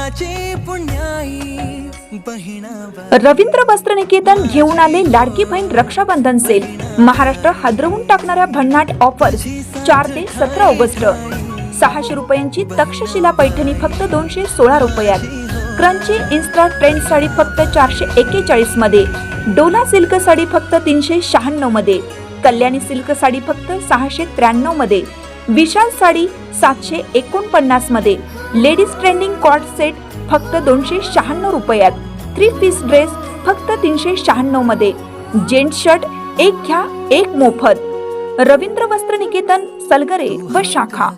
कुळाची पुण्याई बहिणा। रवींद्र वस्त्रनिकेतन घेऊन आले लाडकी बहीण रक्षाबंधन सेल। महाराष्ट्र हादरवून टाकणाऱ्या भन्नाट ऑफर्स 4 ते 17 ऑगस्ट। 600 रुपयांची तक्षशिला पैठणी फक्त 216 रुपयात। क्रंची इन्स्टा ट्रेंड साडी फक्त 441 मध्ये। डोला सिल्क साडी फक्त 396 मध्ये। कल्याणी सिल्क साडी फक्त 693 मध्ये। विशाल साडी 749 मध्ये। लेडीज ट्रेंडिंग कॉर्ड सेट फक्त 296 रुपयात। 3 पीस ड्रेस फक्त 396 मध्ये। जेंट्स शर्ट एक घ्या एक मोफत। रवींद्र वस्त्रनिकेतन, सलगरे व शाखा।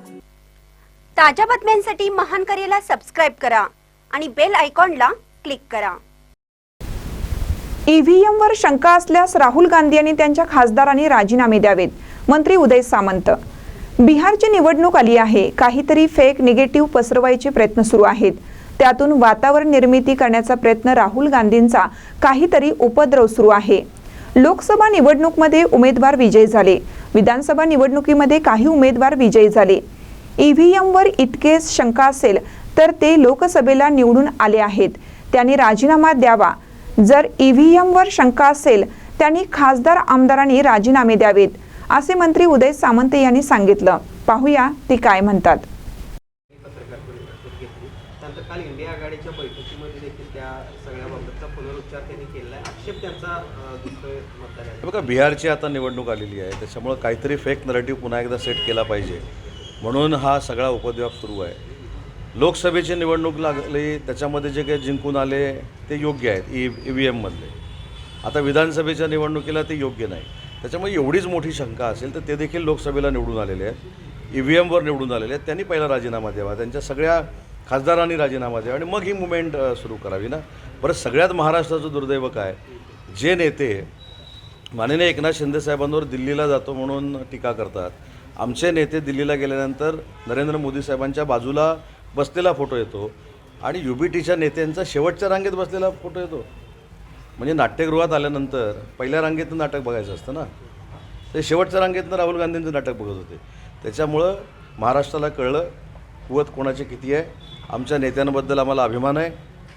ताज्या बातम्यांसाठी महान करेला सबस्क्राइब करा आणि बेल आयकॉनला क्लिक करा। ईव्हीएमवर शंका असल्यास राहुल गांधी यांनी त्यांच्या खासदारांनी राजीनामे द्यावेत। मंत्री उदय सामंत। बिहारची निवडणूक आली आहे, काहीतरी फेक निगेटिव्ह पसरवायचे प्रयत्न सुरू आहेत। त्यातून वातावरण निर्मिती करण्याचा प्रयत्न राहुल गांधींचा काहीतरी उपद्रव सुरू आहे। लोकसभा निवडणुकीमध्ये उमेदवार विजयी झाले, विधानसभा निवडणुकीमध्ये काही उमेदवार विजयी झाले। ईव्हीएमवर इतकेच शंका असेल तर ते लोकसभेला निवडून आले आहेत, त्यांनी राजीनामा द्यावा। जर ईव्हीएमवर शंका असेल त्यांनी खासदार आमदारांनी राजीनामे द्यावेत, असे मंत्री उदय सामंत यांनी सांगितलं। पाहूया ते काय म्हणतात। काल इंडिया आघाडीच्या बैठकीमध्ये देखील त्या सगळ्याबाबतचा पुनरुच्चार त्यांनी केला आहे। आक्षेप त्यांचा बघा, बिहारची आता निवडणूक आलेली आहे, त्याच्यामुळे काहीतरी फेक नरेटिव्ह पुन्हा एकदा सेट केला पाहिजे म्हणून हा सगळा उपद्व्याप सुरू आहे। लोकसभेची निवडणूक लागली, त्याच्यामध्ये जे काही जिंकून आले ते योग्य आहेत ईव्हीएममधले। आता विधानसभेच्या निवडणुकीला ते योग्य नाही, त्याच्यामुळे एवढीच मोठी शंका असेल तर ते देखील लोकसभेला निवडून आलेले आहेत, ईव्हीएमवर निवडून आलेले आहेत। त्यांनी पहिला राजीनामा द्यावा, त्यांच्या सगळ्या खासदारांनी राजीनामा द्यावा आणि मग ही मुवमेंट सुरू करावी ना। बरं, सगळ्यात महाराष्ट्राचं दुर्दैव काय, जे नेते माननीय एकनाथ शिंदे साहेबांवर दिल्लीला जातो म्हणून टीका करतात, आमचे नेते दिल्लीला गेल्यानंतर नरेंद्र मोदी साहेबांच्या बाजूला बसलेला फोटो येतो आणि UBTच्या नेत्यांचा शेवटच्या रांगेत बसलेला फोटो येतो। म्हणजे नाट्यगृहात आल्यानंतर पहिल्या रांगेतनं नाटक बघायचं असतं ना, ते शेवटच्या रांगेतनं राहुल गांधींचं नाटक बघत होते। त्याच्यामुळं महाराष्ट्राला कळलं कुवत कोणाची किती आहे। आमच्या नेत्यांबद्दल आम्हाला अभिमान आहे,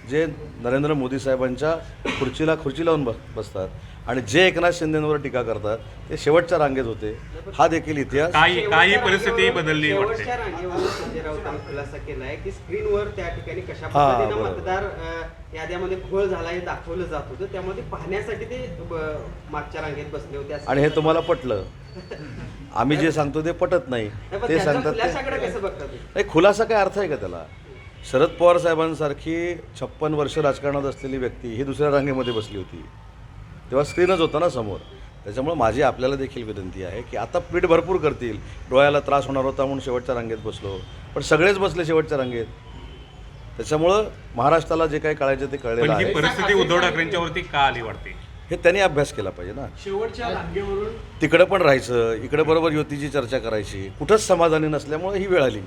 जे नरेंद्र मोदी साहेबांच्या खुर्चीला खुर्ची लावून बसतात आणि जे एकनाथ शिंदेंवर टीका करतात ते शेवटच्या रांगेत होते। हा देखील इतिहास काही परिस्थिती बदलली वाटते। शेवटच्या रांगेवरून संजय राऊतांनी खुलासा केला आहे की स्क्रीनवर त्या ठिकाणी कशा पद्धतीने मतदार याद्यामध्ये घोळ झाला हे दाखवलं जात होतं, त्यामध्ये पाहण्यासाठी ते मागच्या रांगेत बसले होते। आणि हे तुम्हाला पटलं? आम्ही जे सांगतो ते पटत नाही, ते सांगतात नाही। खुलासा काय अर्थ आहे का त्याला? शरद पवार साहेबांसारखी 56 वर्ष राजकारणात असलेली व्यक्ती ही दुसऱ्या रांगेमध्ये बसली होती, तेव्हा स्क्रीनच होता ना समोर। त्याच्यामुळे माझी आपल्याला देखील विनंती आहे की आता पीठ भरपूर करतील, डोळ्याला त्रास होणार होता म्हणून शेवटच्या रांगेत बसलो, पण सगळेच बसले शेवटच्या रांगेत। त्याच्यामुळं महाराष्ट्राला जे काही कळायचं ते कळलेलं आहे। परिस्थिती उद्धव ठाकरेंच्यावरती का आली वाटते हे त्यांनी अभ्यास केला पाहिजे ना। शेवटच्या रांगेवरून तिकडे पण राहायचं, इकडे बरोबर युतीची चर्चा करायची, कुठंच समाधानी नसल्यामुळे ही वेळ आली।